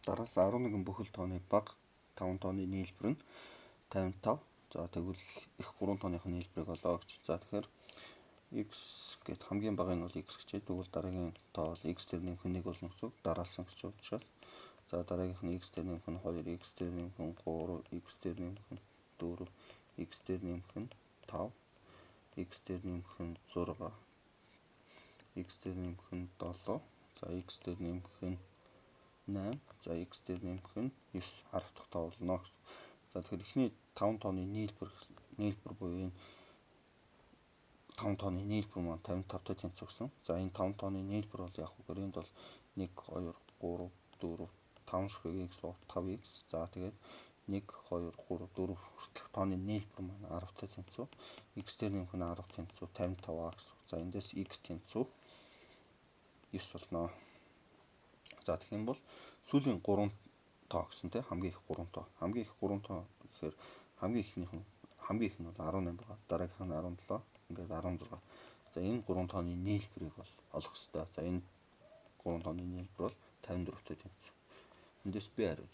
Дараас 11 бүхэл тооны бага 5 тооны нийлбэр нь 55. За тэгвэл их 3 тооных нь нийлбэрийг олоо гэж. За тэгэхээр x гэд хамгийн багыг нь бол x гэчээ. Тэгвэл дараагийн тоо бол x дээр нэмэх нь 1 болно гэсэн үг. Дараалсан гэж учраас. За дараагийнх нь x дээр нэмэх нь 2, x дээр нэмэх нь 3, x дээр нэмэх нь 4, x дээр нэмэх нь 5, x дээр нэмэх нь 6, x дээр нэмэх нь 7, за x дээр нэмэх нь 8, за x дээр нэмэх нь 9 10 дахь тоо болно. За тэгэхээр эхний 5 тооны нийлбэр буюу энэ 5 тооны нийлбэр маань 55-тай тэнцвэрсэн. За энэ 5 тооны нийлбэр бол яг үгээр энд бол 1 2 3 4 5 ширхэг x бод 5x. За тэгээд 1 2 3 4 хүртэлх тооны нийлбэр маань 10-тай тэнцүү. X дээр нэмэх нь 10 тэнцүү 55 гэсэн. За эндээс x тэнцүү 9 болно. За тэгэх юм бол сүүлийн 3 тоо гэсэн те хамгийн их 3 тоо. Хамгийн их 3 тоо гэхээр хамгийн их нь бол 18 байгаа. Дараагийнх нь 17, ингээд 16. За энэ 3 тооны нийлбэрийг бол олох хэрэгтэй. За энэ 3 тооны нийлбэр бол 54-тэй тэнцүү. Эндээс би хариу